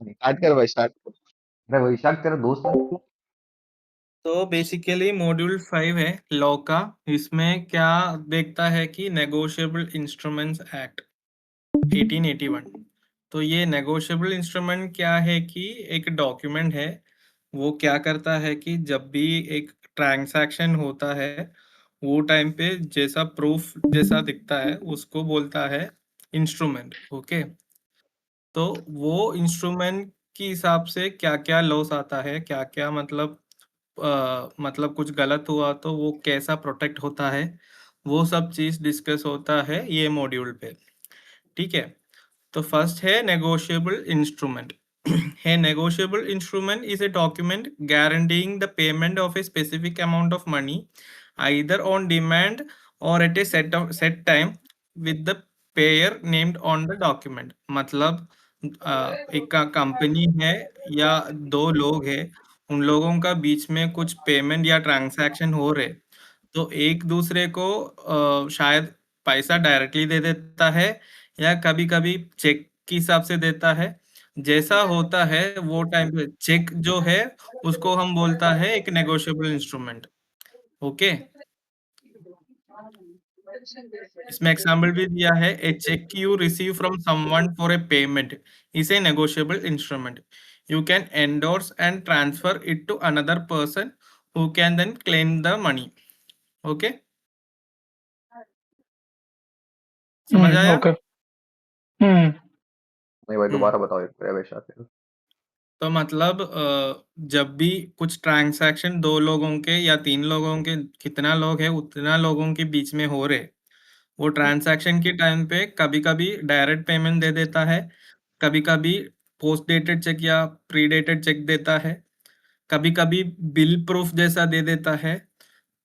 Start कर भाई, start कर। अरे वैशाख तेरा दोस्त है क्या? तो बेसिकली मॉड्यूल 5 है लॉ का। इसमें क्या देखता है कि नेगोशिएबल इंस्ट्रूमेंट्स एक्ट 1881। तो ये नेगोशिएबल इंस्ट्रूमेंट क्या है कि एक डॉक्यूमेंट है। वो क्या करता है कि जब भी एक ट्रांजैक्शन होता है वो टाइम पे जैसा प्रूफ जैसा दिखता है उसको बोलता है इंस्ट्रूमेंट। ओके। तो वो इंस्ट्रूमेंट के हिसाब से क्या क्या लॉस आता है, क्या क्या मतलब कुछ गलत हुआ तो वो कैसा प्रोटेक्ट होता है, वो सब चीज डिस्कस होता है ये मॉड्यूल पे। ठीक है। तो फर्स्ट है negotiable instrument. A negotiable instrument is a document guaranteeing the payment of a specific amount of money either on demand or at a set time with the payer named on the document. मतलब एक company है या दो लोग हैं, उन लोगों का बीच में कुछ पेमेंट या ट्रांजैक्शन हो रहे, तो एक दूसरे को शायद पैसा डायरेक्टली दे देता है या कभी कभी चेक के हिसाब से देता है। जैसा होता है वो टाइम पे चेक जो है उसको हम बोलता है एक नेगोशिएबल इंस्ट्रूमेंट। ओके। इसमें एग्जाम्पल भी दिया है, a cheque you receive from someone for a payment is a negotiable instrument. You can endorse and transfer it to another person who can then claim the money. Okay. समझ आया? Okay. हम्म। नहीं भाई, हम्म। दोबारा बताओ एक बार वैशाख तेरा। तो मतलब जब भी कुछ ट्रांजैक्शन दो लोगों के या तीन लोगों के, कितना लोग है उतना लोगों के बीच में हो रहे, वो ट्रांजैक्शन के टाइम पे कभी कभी डायरेक्ट पेमेंट दे देता है, कभी कभी पोस्ट डेटेड चेक या प्री डेटेड चेक देता है, कभी कभी बिल प्रूफ जैसा दे देता है।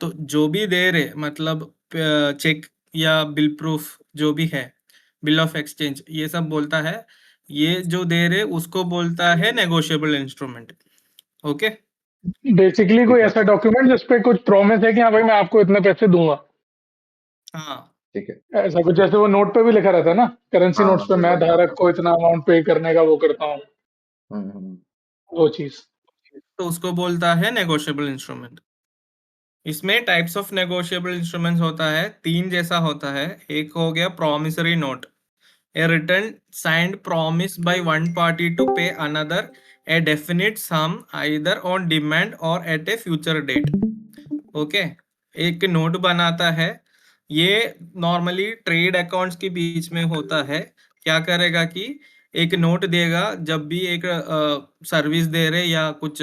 तो जो भी दे रहे मतलब चेक या बिल प्रूफ जो भी है, बिल ऑफ एक्सचेंज ये सब बोलता है, ये जो दे रहे उसको बोलता है नेगोशिएबल इंस्ट्रूमेंट। ओके। बेसिकली ठीक कोई है। ऐसा डॉक्यूमेंट जिसपे कुछ प्रॉमिस है कि हाँ भाई मैं आपको इतने पैसे दूंगा। हाँ। ठीक है। ऐसा कुछ जैसे वो नोट पे भी लिखा रहता है ना, करेंसी हाँ नोट्स हाँ, पे मैं वही वही। धारक को इतना अमाउंट पे करने का वो करता हूँ, हम्म। वो चीज। तो उसको बोलता है नेगोशिएबल इंस्ट्रूमेंट। इसमें टाइप्स ऑफ नेगोशिएबल इंस्ट्रूमेंट्स होता है, तीन जैसा होता है। एक हो गया promissory note, a written signed promise by one party to pay another a definite sum either on demand or at a future date. Okay. एक नोट बनाता है, ये नॉर्मली ट्रेड अकाउंट्स के बीच में होता है। क्या करेगा कि एक नोट देगा जब भी एक सर्विस दे रहे या कुछ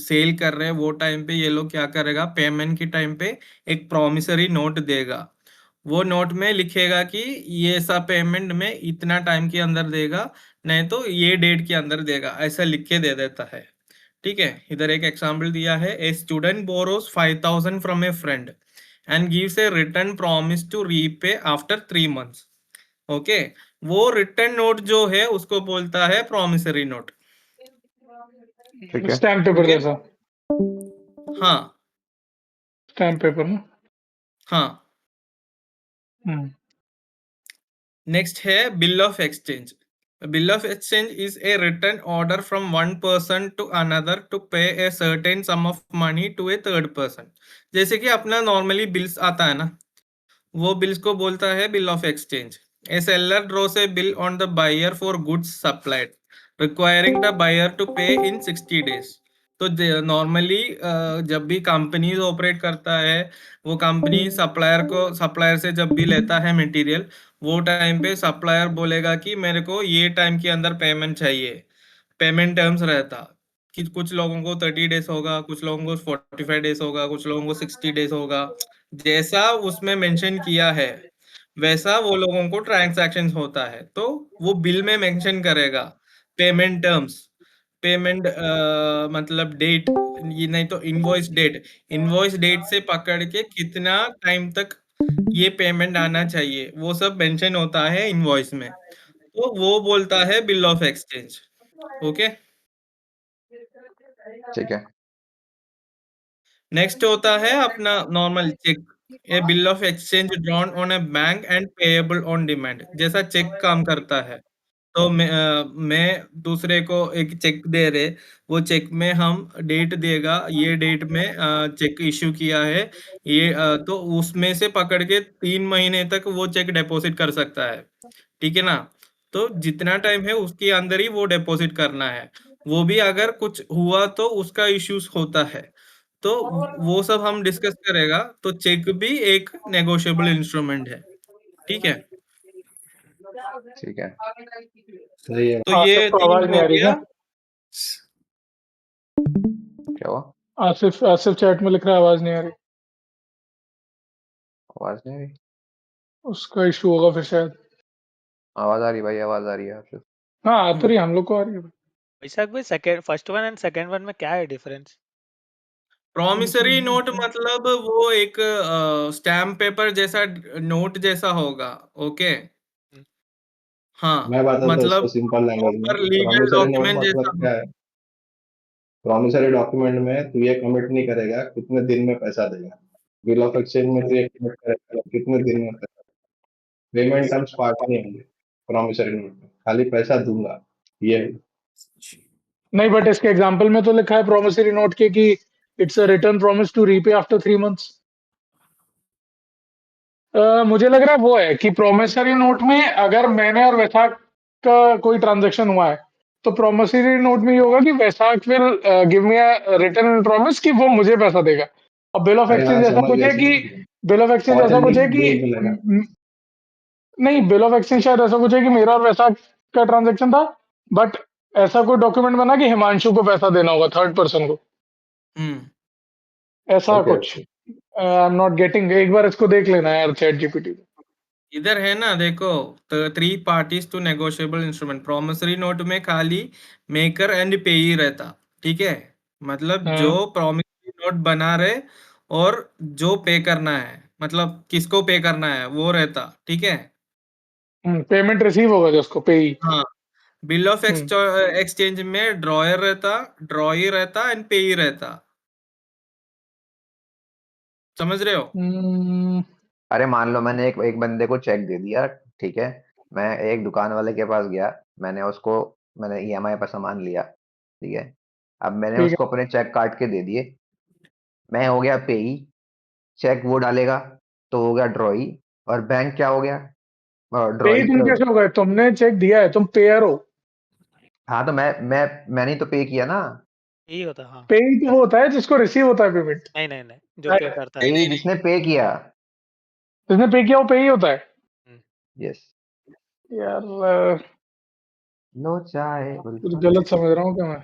सेल कर रहे, वो टाइम पे ये लोग क्या करेगा, पेमेंट के टाइम पे एक प्रॉमिसरी नोट देगा। वो नोट में लिखेगा कि ये सब पेमेंट में इतना टाइम के अंदर देगा, नहीं तो ये डेट के अंदर देगा, ऐसा लिख के दे देता है। ठीक है। इधर एक एग्जांपल दिया है, a student borrows 5000 from a friend and gives a return promise to repay after 3 months. Okay. वो रिटर्न नोट जो है उसको बोलता है प्रॉमिसरी नोट। ठीक है। Stamp paper okay. जैसा। हाँ। स्टैम्प पेपर ना। हाँ। हम्म। नेक्स्ट है bill of exchange. Bill of exchange is a written order from one person to another to pay a certain sum of money to A third person. जैसे कि अपना normally bills आता है ना, वो बिल्स को बोलता है bill of exchange. A seller draws a bill on the buyer for goods supplied requiring the buyer to pay in 60 days। तो नॉर्मली जब भी कंपनीज ऑपरेट करता है, वो कंपनी सप्लायर से जब भी लेता है मटेरियल, वो टाइम पे सप्लायर बोलेगा कि मेरे को ये टाइम के अंदर पेमेंट चाहिए। पेमेंट टर्म्स रहता कि कुछ लोगों को 30 डेज होगा, कुछ लोगों को 45 डेज होगा, कुछ लोगों को 60 डेज होगा। जैसा उसमें मेंशन किया है वैसा वो लोगों को ट्रांजैक्शन होता है, तो वो बिल में मेंशन करेगा पेमेंट टर्म्स, पेमेंट मतलब डेट, ये नहीं तो इनवॉइस डेट, इनवॉइस डेट से पकड़ के कितना टाइम तक ये पेमेंट आना चाहिए वो सब मेंशन होता है इनवॉइस में। तो वो बोलता है बिल ऑफ एक्सचेंज। ओके। ठीक है। नेक्स्ट होता है अपना normal cheque. A bill of exchange drawn on a bank and payable on demand, जैसा चेक काम करता है। तो मैं दूसरे को एक चेक दे रहे, वो चेक में हम डेट देगा, ये डेट में चेक इश्यू किया है, ये तो उसमें से पकड़ के 3 महीने तक वो चेक डिपॉजिट कर सकता है, ठीक है ना। तो जितना टाइम है उसके अंदर ही वो डिपॉजिट करना है, वो भी अगर कुछ हुआ तो उसका इश्यूज होता है, तो वो सब हम डिस्कस करेगा। तो चेक भी एक नेगोशिएबल इंस्ट्रूमेंट है, ठीक है। ठीक है। सही है। तो आसिफ ये को 3 आवाज नहीं हो आ रही गया। क्या? क्या हुआ? आसिफ चैट में लिख रहा है आवाज नहीं आ रही। आवाज नहीं आ रही? उसका इशू होगा फिर शायद। आवाज आ रही भाई, आवाज आ रही है आपसे। हाँ आ तो रही, हम लोग को आ रही है। वैशाख भाई, second first one and second one में क्या है डिफरेंस? प्रॉमिसरी नोट मतलब वो एक स्टैम्प पेपर जैसा नोट जैसा होगा, ओके। हाँ, मैं बताता हूँ इसको मतलब सिंपल लैंग्वेज में। Proper legal promissory note document जैसा मतलब क्या है? प्रॉमिसरी डॉक्यूमेंट में तू ये कमिट नहीं करेगा कितने दिन में पैसा देगा। बिल ऑफ एक्सचेंज में तू ये कमिट करेगा कितने दिन में पैसा। पेमेंट टर्म्स पार्ट नहीं होंगे प्रॉमिसरी नोट में, खाली पैसा दूंगा ये है। नहीं बट इसके एग्जांपल में तो लिखा है प्रोमिसरी नोट के कि it's a return promise to repay after 3 months. मुझे लग रहा है वो है कि प्रोमिसरी नोट में अगर मैंने और वैशाख का कोई ट्रांजैक्शन हुआ है तो प्रोमिसरी नोट में ये होगा कि Vaishakh will give me a return promise कि वो मुझे पैसा देगा। और बिल ऑफ अरे हाँ एक्सचेंज ऐसा समझ कुछ गया है कि समझ गया। बिल ऑफ एक्सचेंज ऐसा कुछ है ऑथेंटिक कि बिल मिलेगा। नहीं, बिल ऑफ एक्सचेंज शायद ऐसा कुछ है कि मेरा और वैशाख का ट्रांजैक्शन था, बट ऐसा कोई डॉक्यूमेंट बना कि हिमांशु को पैसा देना होगा थर्ड पर्सन को, ऐसा ओके कुछ। आई एम नॉट गेटिंग, एक बार इसको देख लेना यार चैट जीपीटी पे। इधर है ना, देखो, 3 parties to negotiable instrument. Promissory note में खाली मेकर एंड पेई रहता, ठीक है। मतलब जो हाँ प्रॉमिसरी नोट बना रहे और जो पे करना है, मतलब किसको पे करना है वो रहता, ठीक है। पेमेंट रिसीव होगा जो उसको पे। हाँ, बिल ऑफ एक्सचेंज में ड्रॉयर रहता, ड्रॉई रहता एंड पेई रहता, समझ रहे हो। अरे मान लो मैंने एक एक बंदे को चेक दे दिया, ठीक है। मैं एक दुकान वाले के पास गया, मैंने ईएमआई पर सामान लिया, ठीक है। अब मैंने ठीक है, उसको अपने चेक काट के दे दिए, मैं हो गया पेई, चेक वो डालेगा तो हो गया ड्रॉई, और बैंक क्या हो गया? पे ड्रॉई। तुम कैसे होगा? तुमने चेक दिया है, तुम पेयर हो। हाँ तो मैंने ही तो पे किया ना। यही होता, हाँ। पे तो वो होता है जिसको रिसीव होता है पेमेंट। नहीं नहीं नहीं, जो पे करता है। पे जिसने पे किया। जिसने पे किया वो पे ही होता है। हम्म, यस। यार लो चाहे कुछ उल्फत। गलत समझ रहा हूँ क्या मैं?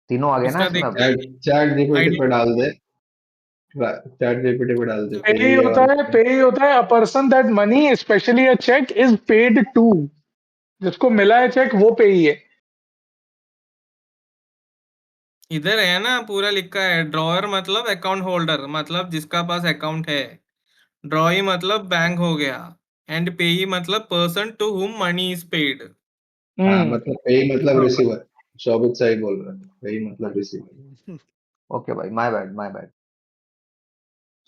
तीनों आ गए ना इसका इसमें अब। देखते चैट हैं चैट जीपीटी आईडी। पे डाल दे। चैट जीपीटी पे डाल दे पे ही ये होता है, वाला। पे ही होता है। A person that money specially a cheque is paid to, जिसको मिला है चेक वो पे ही है। इधर है ना, पूरा लिखा है। ड्रॉअर मतलब अकाउंट होल्डर, मतलब जिसका पास अकाउंट है। ड्रॉई मतलब बैंक हो गया, एंड पेई मतलब person to whom money is paid. हाँ हम्म मतलब पे मतलब रिसीवर। शोभित सही बोल रहा है, पे मतलब रिसीवर। ओके भाई, माय बैड माय बैड।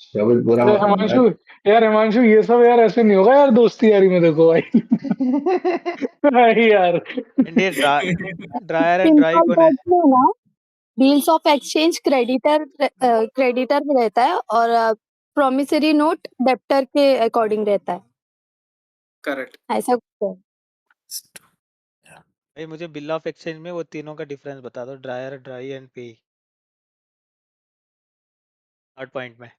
शोभित बुरा अरे मत मानना। हिमांशु, यार हिमांशु ये सब यार ऐसे नहीं होगा यार दोस्ती यारी में, देखो भाई। भाई यार। एंड ये ड्रायर एंड ड्राई सिंपल कौन है? वर्ड में ना, बिल्स ऑफ एक्सचेंज क्रेडिटर में रहता है और प्रॉमिसरी नोट डेप्टर के अकॉर्डिंग रहता है, करेक्ट। ऐसा कुछ है। भाई मुझे बिल ऑफ एक्सचेंज में वो तीनों का डिफरेंस बता दो, ड्रायर, ड्राई एंड पे। थर्ड पॉइंट में।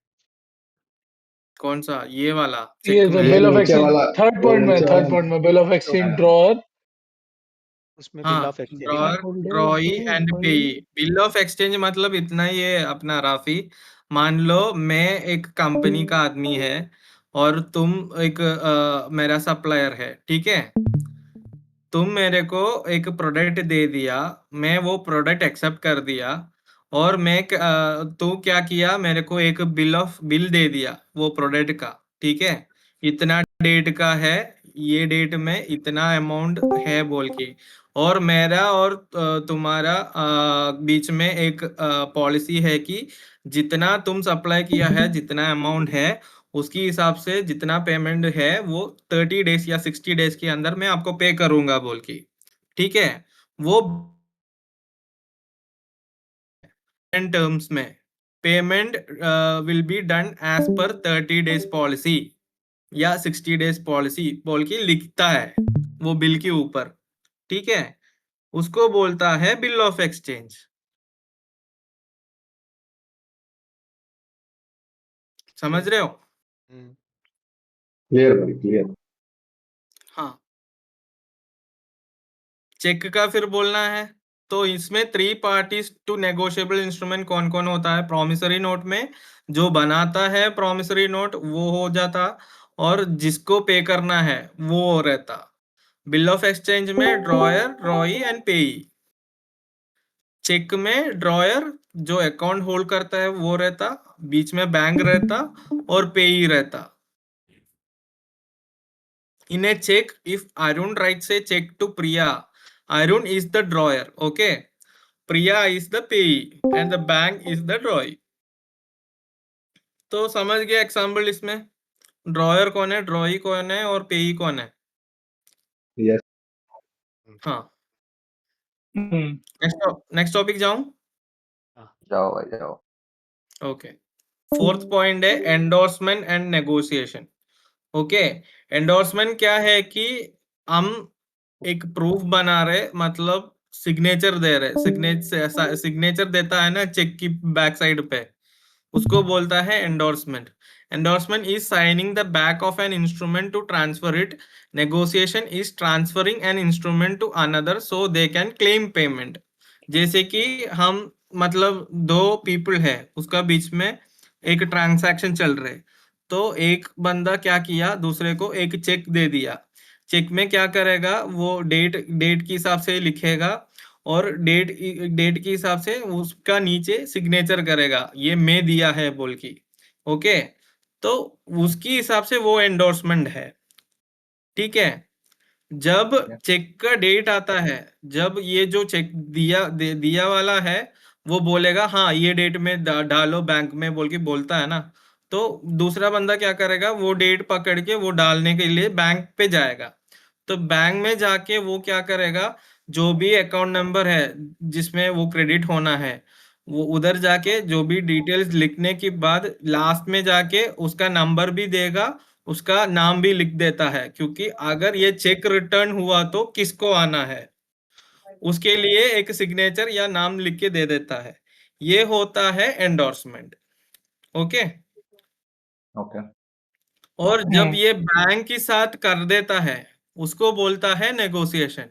कौन सा? ये वाला ये चेक तो में? ये बिल ऑफ नीचे एक्सचेंज वाला। थर्ड वो पॉइंट में, नीचे थर्ड वाला पॉइंट में बिल ऑफ तो एक्सचेंज ड्रॉअर। उसमें बिल हाँ, ऑफ एक्सचेंज में। ड्रॉअर, ड्रॉई एंड पेई। बिल ऑफ एक्सचेंज मतलब इतना ही है अपना राफी। मान लो मैं एक कंपनी का आदमी है और तुम एक मेरा सप्लायर है, ठीक है। तुम मेरे को एक प्रोडक्ट दे दिया, मैं वो प्रोडक्ट एक्सेप्ट कर दिया, और तू क्या किया, मेरे को एक बिल दे दिया वो प्रोडक्ट का, ठीक है। इतना डेट का है, ये डेट में इतना अमाउंट है बोल के। और मेरा और तुम्हारा बीच में एक पॉलिसी है कि जितना तुम सप्लाई किया है, जितना अमाउंट है, उसके हिसाब से जितना पेमेंट है वो 30 डेज या 60 डेज के अंदर मैं आपको पे करूंगा बोल के, ठीक है। वो टर्म्स में payment will be done as per 30 days policy या 60 डेज पॉलिसी बोल के लिखता है वो बिल के ऊपर, ठीक है। उसको बोलता है बिल ऑफ एक्सचेंज। समझ रहे हो? क्लियर भाई, क्लियर। हाँ। चेक का फिर बोलना है तो इसमें 3 पार्टीज टू नेगोशिएबल इंस्ट्रूमेंट कौन कौन होता है? प्रॉमिसरी नोट में जो बनाता है प्रॉमिसरी नोट वो हो जाता, और जिसको पे करना है वो रहता। बिल ऑफ एक्सचेंज में drawer, drawee and payee. Cheque में ड्रॉयर जो अकाउंट होल्ड करता है वो रहता, बीच में बैंक रहता और पेई रहता। In a check, if Arun writes a check to Priya, Arun is the drawer, okay? Priya is the payee and the bank is the drawee. तो समझ गया एग्जाम्पल इसमें? ड्रॉयर कौन है, ड्रॉई कौन है और पेई कौन है? यस। हाँ। हम्म, नेक्स्ट टॉपिक जाऊं? जाओ भाई जाओ। ओके। फोर्थ पॉइंट है endorsement and negotiation. Okay. Endorsement क्या है कि हम एक प्रूफ बना रहे, मतलब सिग्नेचर दे रहे। सिग्नेचर देता है ना चेक की बैक साइड पे, उसको बोलता है endorsement. Endorsement is signing the back of an instrument to transfer it. Negotiation is transferring an instrument to another so they can claim payment. जैसे कि हम मतलब दो पीपल है, उसका बीच में एक ट्रांसैक्शन चल रहे, तो एक बंदा क्या किया, दूसरे को एक चेक दे दिया। चेक में क्या करेगा वो डेट डेट के हिसाब से लिखेगा, और डेट डेट के हिसाब से उसका नीचे सिग्नेचर करेगा ये मैं दिया है बोल की, ओके। तो उसकी हिसाब से वो एंडोर्समेंट है, ठीक है। जब चेक का डेट आता है, जब ये जो चेक दिया वाला है वो बोलेगा हाँ ये डेट में डालो बैंक में बोल के बोलता है ना, तो दूसरा बंदा क्या करेगा, वो डेट पकड़ के वो डालने के लिए बैंक पे जाएगा। तो बैंक में जाके वो क्या करेगा, जो भी अकाउंट नंबर है जिसमें वो क्रेडिट होना है, वो उधर जाके जो भी डिटेल्स लिखने के बाद लास्ट में जाके उसका नंबर भी देगा, उसका नाम भी लिख देता है, क्योंकि अगर ये चेक रिटर्न हुआ तो किसको आना है उसके लिए एक सिग्नेचर या नाम लिख के दे देता है। ये होता है एंडोर्समेंट, ओके। ओके। और जब ये बैंक के साथ कर देता है उसको बोलता है negotiation.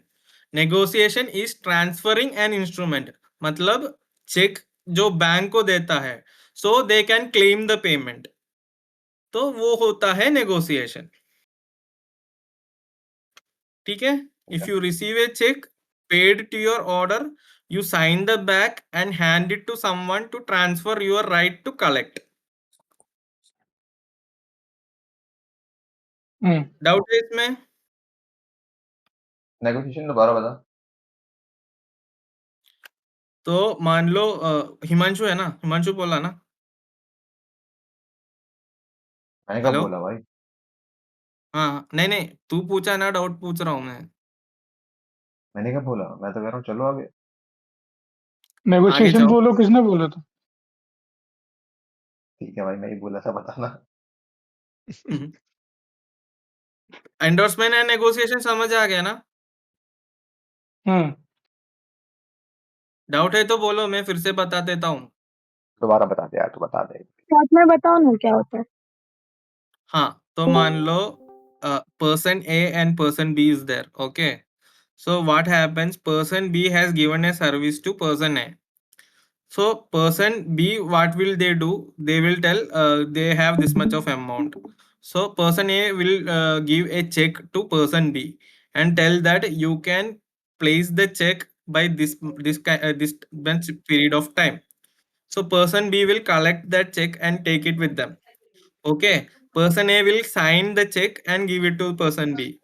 Negotiation is transferring an instrument, मतलब चेक जो बैंक को देता है so they can claim the payment, तो वो होता है नेगोशिएशन, ठीक है। If you receive a cheque paid to your order, you sign the back and hand it to someone to transfer your right to collect. Doubt है इसमें? Negotiation दोबारा बता। तो मान लो हिमांशु है ना, हिमांशु बोला ना? मैंने कब हेलो। बोला भाई? हाँ नहीं नहीं, तू पूछा ना, डाउट पूछ रहा हूँ मैं। मैंने कब बोला? मैं तो कह रहा हूँ चलो आगे। आगे नेगोशिएशन जाओ। बोलो, किसने बोला था? ठीक है भाई, मैं ही बोला था, बताना। एंडोर्समेंट एंड नेगोशिएशन समझ आ गया ना? डाउट है तो बोलो, मैं फिर से बता देता हूँ। दोबारा बता दे यार, तू बता दे। साथ में बताओ ना क्या होता है। हाँ तो मान लो person A and person B is there, okay? So what happens, person B has given a service to person A. So person B, what will they do? They will tell they have this much of amount. So person A will give a check to person B and tell that you can place the check by this much period of time. So person B will collect that check and take it with them. Okay, person A will sign the check and give it to person B.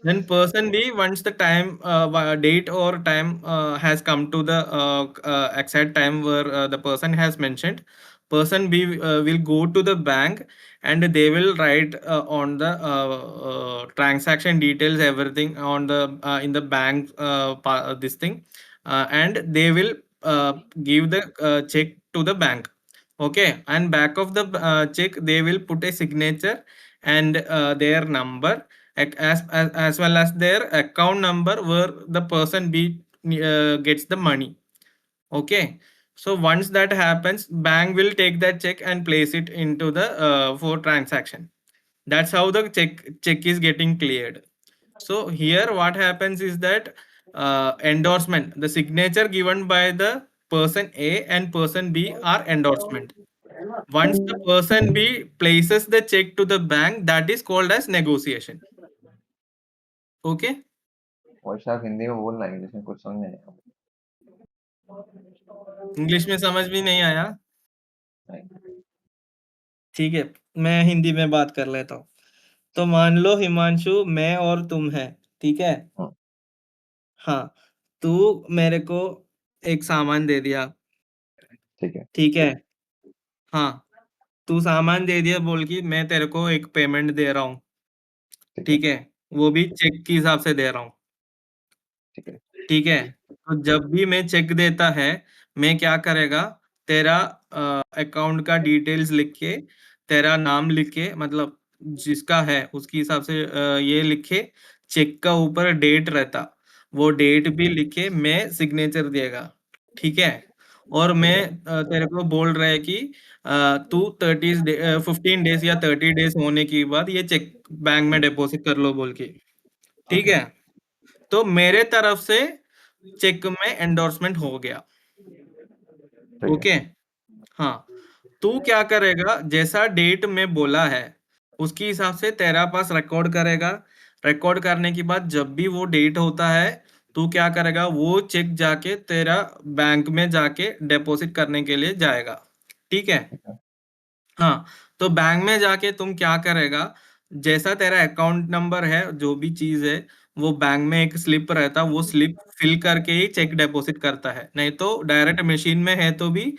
Then person B, once the time, date or time has come to the exact time where the person has mentioned, person B will go to the bank and they will write on the transaction details, everything on the in the bank this thing, and they will give the check to the bank. Okay, and back of the check they will put a signature and their number as well as their account number where the person B gets the money. Okay, so once that happens, bank will take that check and place it into the for transaction. That's how the check is getting cleared. So here what happens is that endorsement, the signature given by the person A and person B are endorsement. Once the person B places the check to the bank, that is called as negotiation. Okay, वैसा हिंदी में बोलना है, जिसमें कुछ समझ नहीं आया। English में समझ भी नहीं आया? नहीं। ठीक है, मैं हिंदी में बात कर लेता हूँ। तो मान लो हिमांशु, मैं और तुम है, ठीक है? हाँ। हाँ, तू मेरे को एक सामान दे दिया, ठीक है। ठीक है? हाँ, तू सामान दे दिया बोल के मैं तेरे को एक पेमेंट दे रहा हूँ, ठीक है। ठीक है? वो भी चेक के हिसाब से दे रहा हूँ, ठीक है। ठीक है? तो जब भी मैं चेक देता है, मैं क्या करेगा, तेरा अकाउंट का डिटेल्स लिख के, तेरा नाम लिख के, मतलब जिसका है उसके हिसाब से ये लिखे, चेक का ऊपर डेट रहता, वो डेट भी लिखे मैं सिग्नेचर देगा, ठीक है? और मैं तेरे को बोल रहा है कि तू 15 डेज या 30 डेज होने के बाद ये चेक बैंक में डिपॉजिट कर लो बोल के, ठीक है? तो मेरे तरफ से चेक में एंडोर्समेंट हो गया। ठीक ओके, है। हाँ, तू क्या करेगा, जैसा डेट में बोला है उसके हिसाब से तेरा पास रिकॉर्ड करेगा। रिकॉर्ड करने के बाद जब भी वो डेट होता है, तू क्या करेगा, वो चेक जाके तेरा बैंक में जाके डिपॉजिट करने के लिए जाएगा, ठीक है? ठीक है। हाँ, तो बैंक में जाके तुम क्या करेगा, जैसा तेरा अकाउंट नंबर है, जो भी चीज है, वो बैंक में एक स्लिप रहता, वो स्लिप फिल करके ही चेक डिपॉजिट करता है। नहीं तो डायरेक्ट मशीन में है तो भी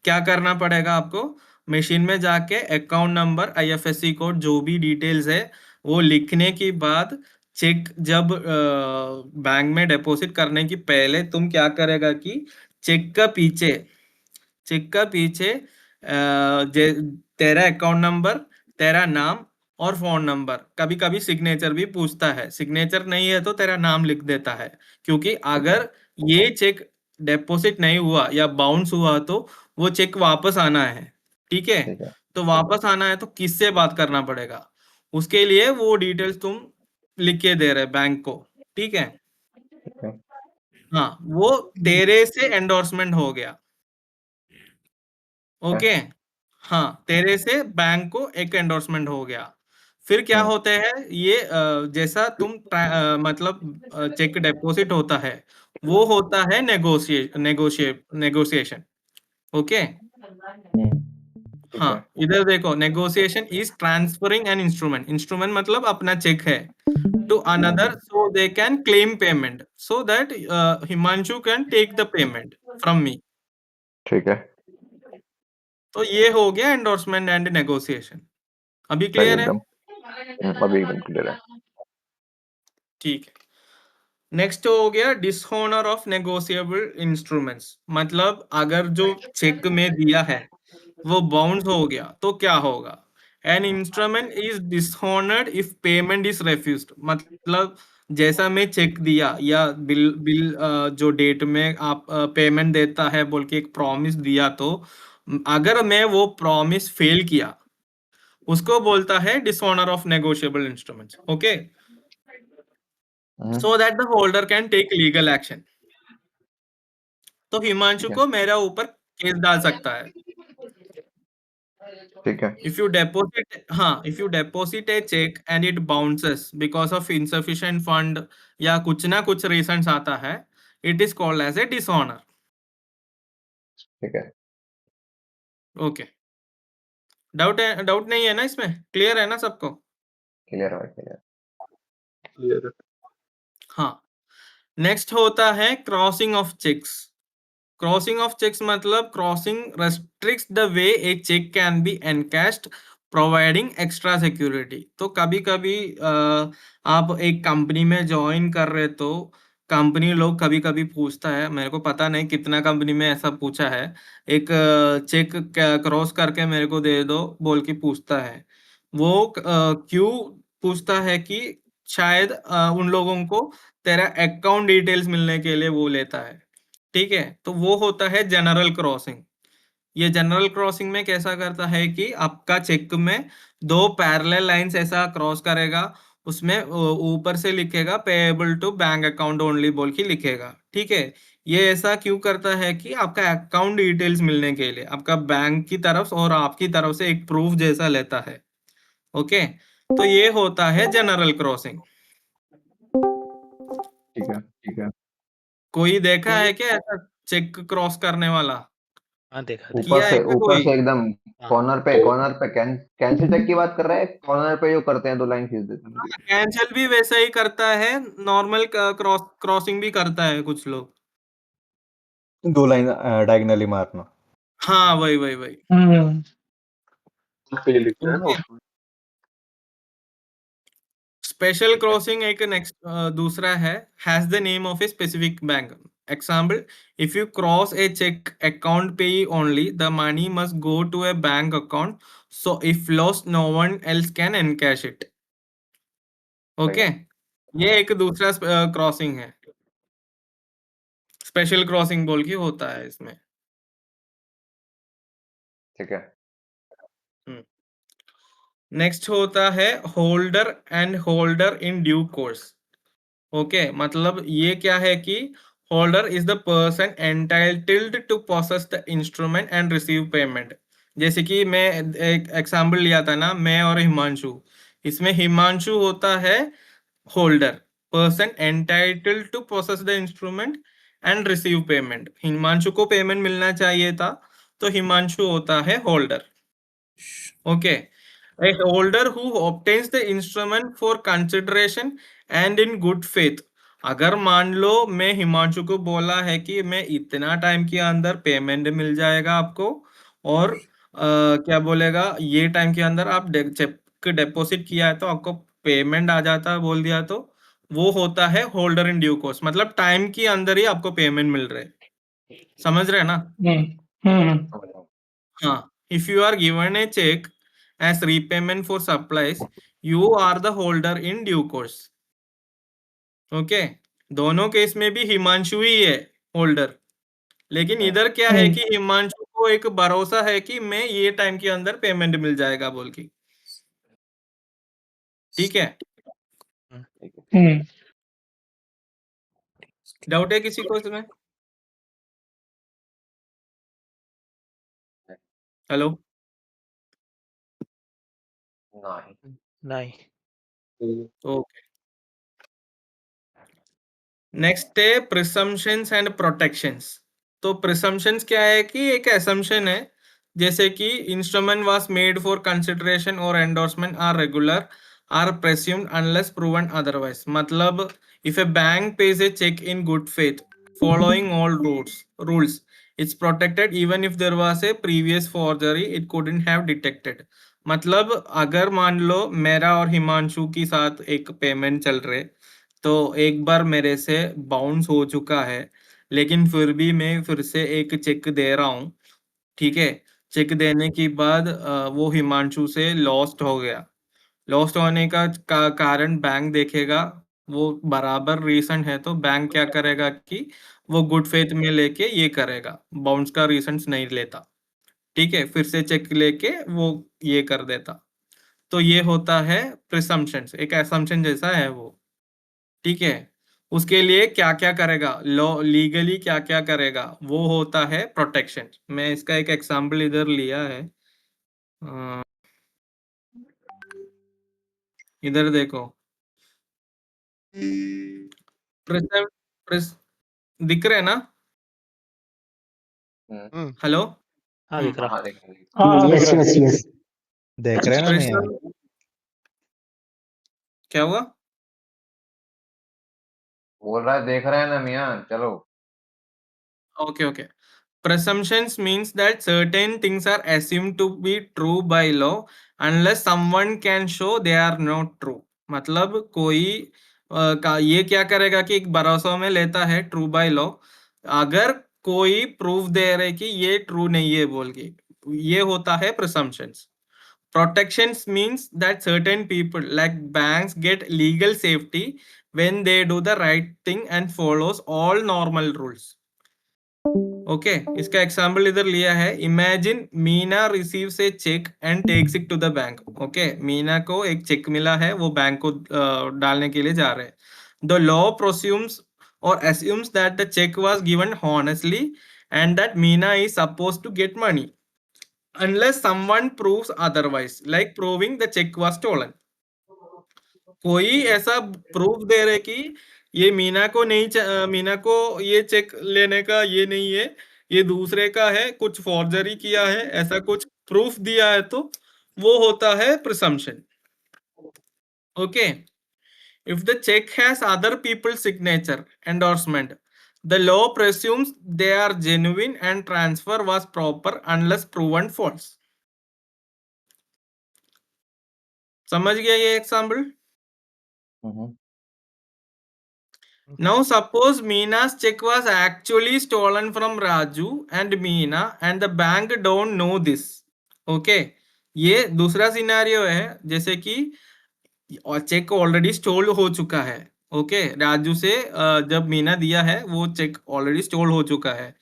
क्या करना पड़ेगा आपको, मशीन में जाके अकाउंट नंबर, आईएफएससी कोड, जो भी डिटेल्स है वो लिखने के बाद चेक जब बैंक में डिपॉजिट करने की पहले तुम क्या करेगा कि चेक का पीछे तेरा अकाउंट नंबर, तेरा नाम और फोन नंबर, कभी कभी सिग्नेचर भी पूछता है, सिग्नेचर नहीं है तो तेरा नाम लिख देता है, क्योंकि अगर ये चेक डिपॉजिट नहीं हुआ या बाउंस हुआ तो वो चेक वापस आना है, ठीक है? ठीक है। तो वापस आना है तो किससे बात करना पड़ेगा, उसके लिए वो डिटेल्स तुम लिख के दे रहे बैंक को, ठीक है? ठीक है। हाँ, वो तेरे से एंडोर्समेंट हो गया। ओके, हाँ, तेरे से बैंक को एक एंडोर्समेंट हो गया। फिर क्या होते हैं ये जैसा तुम मतलब चेक डिपॉजिट होता है, वो होता है नेगोशिएशन। ओके, ठीक हाँ, है। इधर देखो, negotiation is transferring an instrument, instrument मतलब अपना चेक है, to another so they can claim payment, so that Himanshu can take the payment from me. ठीक है। तो ये हो गया एंडोर्समेंट एंड नेगोशिएशन। अभी सही क्लियर है? एकदम। अभी एकदम क्लियर है। ठीक है। नेक्स्ट हो गया डिसऑनर ऑफ नेगोशिएबल इंस्ट्रूमेंट्स, मतलब अगर जो चेक में दिया है वो बाउंस हो गया तो क्या होगा। An instrument is dishonoured if payment is refused, मतलब जैसा मैं चेक दिया या बिल बिल जो डेट में आप पेमेंट देता है बोल के एक प्रॉमिस दिया, तो अगर मैं वो प्रॉमिस फेल किया, उसको बोलता है dishonour of negotiable instruments. Okay, so that the holder can take legal action। तो हिमांशु ठीक है। को मेरा ऊपर केस डाल सकता है। ठीक है। If you deposit a cheque and it bounces because of insufficient fund या कुछ ना कुछ रीजंस आता है, it is called as a dishonour. ठीक है। ओके, डाउट नहीं है ना इसमें, क्लियर है ना सबको? क्लियर है, क्लियर। क्लियर है। हाँ, नेक्स्ट होता है crossing of cheques. Crossing of cheques मतलब crossing restricts the way a cheque can be encashed providing extra security. तो कभी कभी आप एक कंपनी में ज्वाइन कर रहे तो कंपनी लोग कभी कभी पूछता है, मेरे को पता नहीं कितना कंपनी में ऐसा पूछा है, एक चेक क्रॉस करके मेरे को दे दो बोल के पूछता है। वो क्यों पूछता है कि शायद उन लोगों को तेरा अकाउंट डिटेल्स मिलने के लिए वो लेता है। ठीक है, तो वो होता है जनरल क्रॉसिंग। ये जनरल क्रॉसिंग में कैसा करता है कि आपका चेक में दो पैरेलल लाइंस ऐसा क्रॉस करेगा, उसमें ऊपर से लिखेगा payable to bank account only बोल के लिखेगा। ठीक है, ये ऐसा क्यों करता है कि आपका अकाउंट डिटेल्स मिलने के लिए आपका बैंक की तरफ और आपकी तरफ से एक प्रूफ जैसा लेता है। ओके, तो ये होता है जनरल क्रॉसिंग। ठीक है। कोई देखा है क्या ऐसा चेक क्रॉस करने वाला? हाँ देखा ऊपर किया है से क्या ऊपर कोई? से एकदम हाँ कॉर्नर पे कैंसिल चेक की बात कर रहा है, कॉर्नर पे जो करते हैं 2 लाइन खींच देते हैं। कैंसल भी वैसा ही करता है, नॉर्मल क्रॉसिंग भी करता है कुछ लोग। 2 लाइन डायगोनली मारना। हाँ, वही वही वही। पे लिखते हैं ना ओके, उसमें। स्पेशल क्रॉसिंग एक नेक्स्ट दूसरा है, has the name of a specific bank. Example, if you cross a cheque account pay only the money must go to a bank account, so if lost no one else can encash it. सही okay, है। ये एक दूसरा crossing है, special crossing बोल के होता है इसमें। ठीक है। नेक्स्ट होता है holder and holder in due course. Okay, मतलब ये क्या है कि holder is the person entitled to process the instrument and receive payment. जैसे कि मैं एक एग्जांपल लिया था ना, मैं और हिमांशु, इसमें हिमांशु होता है holder, person entitled to process the instrument and receive payment. Himanshu को पेमेंट मिलना चाहिए था, तो हिमांशु होता है holder. Okay, a holder who obtains the instrument for consideration and in good faith। अगर मान लो मैं हिमांशु को बोला है कि मैं इतना टाइम के अंदर पेमेंट मिल जाएगा आपको, और क्या बोलेगा, ये टाइम के अंदर आप चेक डिपॉजिट किया है तो आपको पेमेंट आ जाता है बोल दिया, तो वो होता है होल्डर इन ड्यू कोर्स, मतलब टाइम के अंदर ही आपको पेमेंट मिल रहे। समझ रहे हैं ना? समझ रहा हूँ। हाँ, if you are given a check as repayment for supplies, you are the holder in due course। Okay, दोनों केस में भी हिमांशु ही है होल्डर, लेकिन इधर क्या है कि हिमांशु को एक भरोसा है कि मैं ये टाइम के अंदर पेमेंट मिल जाएगा बोल के। ठीक है, डाउट है किसी को इसमें? हेलो? नहीं। नहीं। ओके, नेक्स्ट है प्रिसम्पशंस एंड प्रोटेक्शंस। तो प्रिसम्पशंस क्या है कि एक असम्पशन है, जैसे कि instrument was made for consideration और endorsement are regular are presumed unless proven otherwise. मतलब if a bank pays a cheque in good faith following all rules, it's protected even if there was a previous forgery it couldn't have detected। मतलब अगर मान लो मेरा और हिमांशु की साथ एक payment चल रहे, तो एक बार मेरे से बाउंस हो चुका है, लेकिन फिर भी मैं फिर से एक चेक दे रहा हूँ। ठीक है, चेक देने के बाद वो हिमांशु से लॉस्ट हो गया। लॉस्ट होने का कारण बैंक देखेगा, वो बराबर रीजन है तो बैंक क्या करेगा कि वो गुड फेथ में लेके ये करेगा, बाउंस का रीजन नहीं लेता। ठीक है, फिर से चेक लेके वो ये कर देता। तो ये होता है प्रिसम्पशन, एक असम्पशन जैसा है वो। ठीक है, उसके लिए क्या क्या करेगा, लॉ लीगली क्या क्या करेगा, वो होता है प्रोटेक्शन। मैं इसका एक एग्जांपल इधर लिया है, इधर देखो। प्रिसम प्रिस दिख रहे हैं ना? हम्म हेलो? हाँ दिख रहा। हाँ देखेंगे। हाँ यस यस यस। देख रहे हैं ना मैं यार। प्रिसम क्या हुआ? बोल रहा है देख रहे हैं ना मियाँ, चलो। Okay. Presumptions means that certain things are assumed to be true by law unless someone can show they are not true. मतलब कोई ये क्या करेगा कि एक भरोसा में लेता है ट्रू बाय लॉ, अगर कोई प्रूफ दे रहे कि ये ट्रू नहीं है बोल के, ये होता है presumptions. Protections means that certain people like banks get legal safety when they do the right thing and follows all normal rules. Okay इसका एग्जाम्पल इधर लिया है. Imagine Meena receives a cheque and takes it to the bank. Okay Meena को एक check मिला है, वो bank को डालने के लिए जा रहे हैं. The law presumes or assumes that the check was given honestly and that Meena is supposed to get money unless someone proves otherwise, like proving the check was stolen. कोई ऐसा प्रूफ दे रहे कि ये मीना को नहीं, मीना को ये चेक लेने का ये नहीं है, ये दूसरे का है, कुछ फॉर्जरी किया है, ऐसा कुछ प्रूफ दिया है, तो वो होता है presumption. Okay if the cheque has other people's signature endorsement, the law presumes they are genuine and transfer was proper unless proven false. समझ गया ये example? Now suppose Meena's check was actually stolen from Raju and Meena and the bank don't know this. Okay, ये दूसरा scenario है, जैसे कि check already stall हो चुका है. ओके राजू से जब मीना दिया है वो चेक ऑलरेडी स्टोल हो चुका है.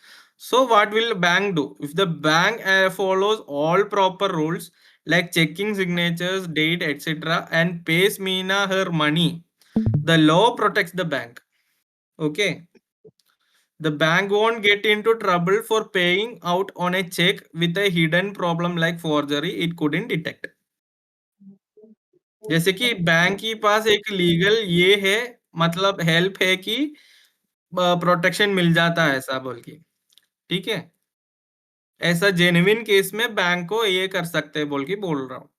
So what will bank do? If the bank follows all proper rules like checking signatures, date, etc. and pays Meena her money, the law protects the bank. Okay, the bank won't get into trouble for paying out on a check with a hidden problem like forgery it couldn't detect. जैसे कि bank के पास एक legal ये है, मतलब help है कि protection मिल जाता है ऐसा बोल के. ठीक है, ऐसा जेन्युइन केस में बैंक को ये कर सकते हैं बोल के बोल रहा हूँ.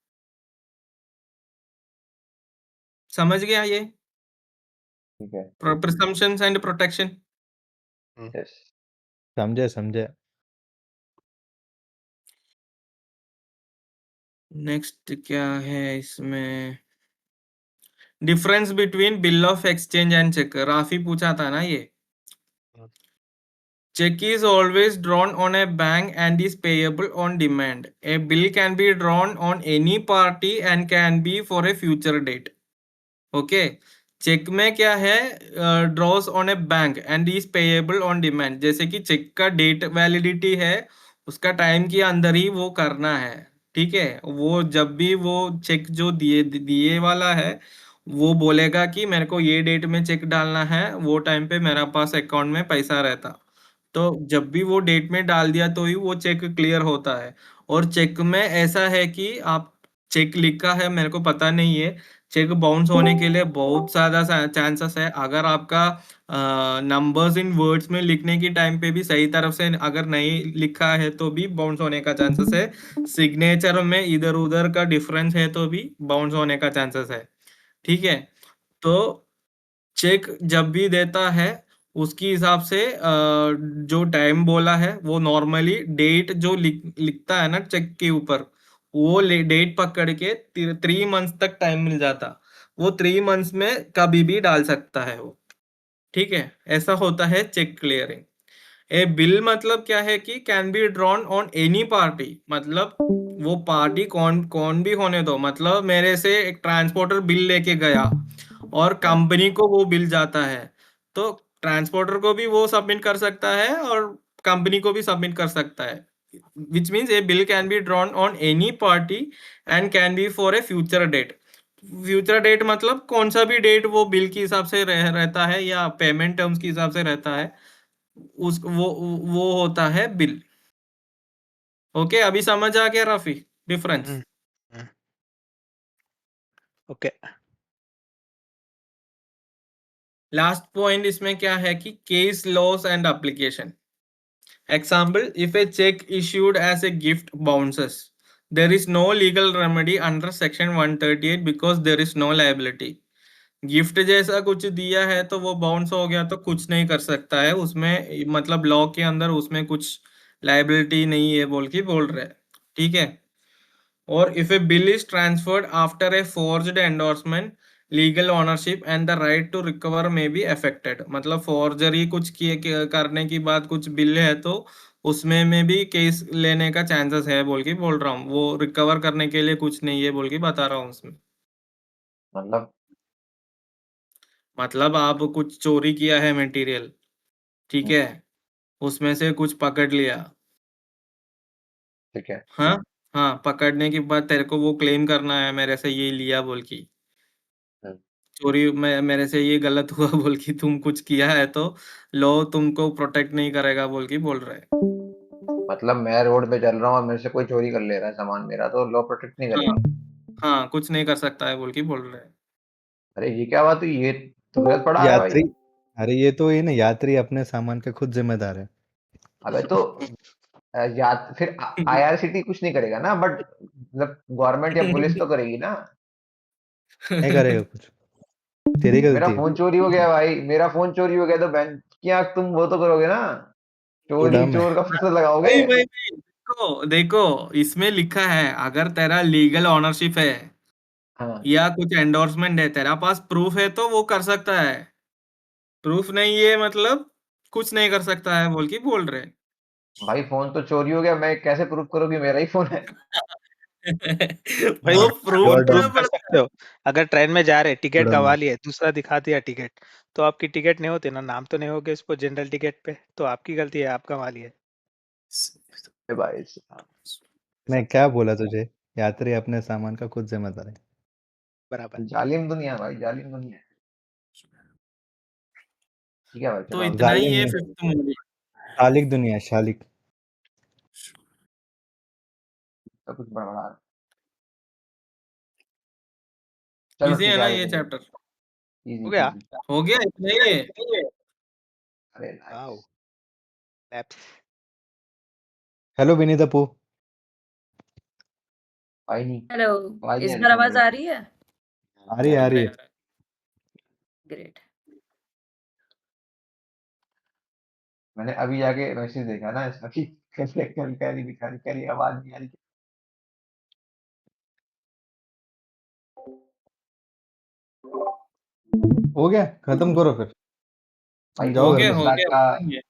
समझ गया ये ठीक है. Presumptions and protection? यस. समझे. नेक्स्ट क्या है इसमें? Difference between bill of exchange and cheque. Rafi पूछा था ना ये. Check is always drawn on a bank and is payable on demand. A bill can be drawn on any party and can be for a future date. Okay, cheque में क्या है? Draws on a bank and is payable on demand. जैसे कि check का date validity है, उसका time के अंदर ही वो करना है. ठीक है, वो जब भी वो चेक जो दिए वाला है वो बोलेगा कि मेरे को ये डेट में चेक डालना है, वो टाइम पे मेरा पास अकाउंट में पैसा रहता, तो जब भी वो डेट में डाल दिया तो ही वो चेक क्लियर होता है. और चेक में ऐसा है कि आप चेक लिखा है मेरे को पता नहीं है, चेक बाउंस होने के लिए बहुत ज्यादा चांसेस है. अगर आपका नंबर्स इन वर्ड्स में लिखने की टाइम पे भी सही तरफ से अगर नहीं लिखा है तो भी बाउंस होने का चांसेस है. सिग्नेचर में इधर उधर का डिफरेंस है तो भी बाउंस होने का चांसेस है. ठीक है, तो चेक जब भी देता है उसके हिसाब से जो टाइम बोला है वो नॉर्मली डेट जो लिखता है ना चेक के ऊपर, वो डेट पकड़ के 3 मंथ्स तक टाइम मिल जाता, वो 3 मंथ्स में कभी भी डाल सकता है वो. ठीक है, ऐसा होता है चेक क्लियरिंग. ए बिल मतलब क्या है कि can be drawn on any party, मतलब वो पार्टी कौन भी होने दो. मतलब मेरे से एक ट्रांसपोर्टर बिल लेके गया और कंपनी को वो बिल जाता है, तो ट्रांसपोर्टर को भी वो सबमिट कर सकता है और कंपनी को भी सबमिट कर सकता है. Which means a bill can be drawn on any party and can be for a future date. Future date मतलब कौन सा भी डेट वो बिल के हिसाब से रहता है या पेमेंट टर्म्स के हिसाब से रहता है, उस वो होता है बिल. ओके अभी समझ आ गया Rafi difference? Okay. Last point इसमें क्या है कि case loss and application. Example, if a cheque issued as a gift bounces, there is no legal remedy under section 138 because there is no liability. Gift जैसा कुछ दिया है तो वो बाउंस हो गया तो कुछ नहीं कर सकता है उसमें, मतलब लॉ के अंदर उसमें कुछ लाइबिलिटी नहीं है बोल के बोल रहे हैं, ठीक है। और if a bill is transferred after a forged endorsement, legal ownership and the right to recover may be affected, मतलब फोर्जरी कुछ करने की बात कुछ बिल है तो उसमें में भी केस लेने का चांसेस है बोल के बोल रहा हूँ, वो रिकवर करने के लिए कुछ नहीं है बोल के बता रहा हूँ उसमें। मतलब मतलब आप कुछ चोरी किया है मटेरियल, ठीक है, उसमें से कुछ पकड़ लिया, ठीक है। हाँ हाँ, पकड़ने के बाद तेरे को वो क्लेम करना है मेरे से ये लिया बोल की, हम्म, चोरी में मेरे से ये गलत हुआ बोल की तुम कुछ किया है तो लॉ तुमको प्रोटेक्ट नहीं करेगा बोल की बोल रहे हैं। मतलब मैं रोड पे चल रहा हूँ और मेरे से कोई चोरी कर ले रहा है सामान मेरा, तो लॉ प्रोटेक्ट नहीं हाँ करेगा? हाँ, कुछ नहीं कर सकता है बोल की बोल रहे हैं। अरे ये क्या बात हुई, ये तो गलत पढ़ा रहा है भाई। यात्री, अरे ये तो ये ना, यात्री अपने सामान के खुद जिम्मेदार है। अबे तो या फिर आईआरसीटी कुछ नहीं करेगा ना, बट मतलब गवर्नमेंट या पुलिस तो करेगी ना। नहीं करेगा कुछ, तेरी मेरा गलती है। फोन चोरी हो गया भाई, मेरा फोन चोरी हो गया तो बैंक की आंख तुम वो तो करोगे ना, तू चोरी डम है। चोर का फसल लगाओगे। भाई देखो देखो, इसमें लिखा है अगर तेरा लीगल ओनरशिप है हाँ या कुछ एंडोर्समेंट है, तेरा पास प्रूफ है तो वो कर सकता है, प्रूफ नहीं है मतलब कुछ नहीं कर सकता है बोल के बोल रहे। भाई, फोन तो चोरी हो गया, मैं कैसे प्रूफ करूँ कि मेरा ही फोन है? भाई वो यू प्रूफ आर प्रूफ करना डम। कर पड़ता सकते हो। अगर ट्रेन में जा रहे तू टिकट डम गंवा है। लिए, दूसरा दिखा दिया टिकट, तो आपकी टिकट नहीं होती ना, नाम तो नहीं होगे उस पर जनरल टिकट पे, तो आपकी गलती है, आप गंवा लिए। ए भाई साहब, मैं क्या बोला तुझे, यात्री अपने सामान का खुद जिम्मेदार है। बराबर। जालिम दुनिया भाई, जालिम दुनिया। ठीक है भाई, तो चलो इतना ही जालिम है नहीं, फिफ्थ मूवी। शालिक दुनिया है, शालिक। तो कुछ बड़बड़ा रहा है। चलो इजी ठीक है है, ना आगे ये चलो। चैप्टर? इजी हो गया। इजी। हो गया, इतना ही है। अरे wow. Nice. Laps. Hello Winnie the Pooh. भाई नहीं, हेलो। आवाज नहीं इस आ रही बार तुम्हारी आवाज आ भाई। रही है? आ रही है, आ आ रही रहा है, है। आ रहा है। ग्रेट। मैंने अभी जाके मैसेज देखा ना इसका कि कैसे कल कह रही भिखारी कह रही आवाज नहीं आ रही। हो गया, खत्म करो फिर। भाई जाओ घर पे। हो दूसरा गया का इतना ही है।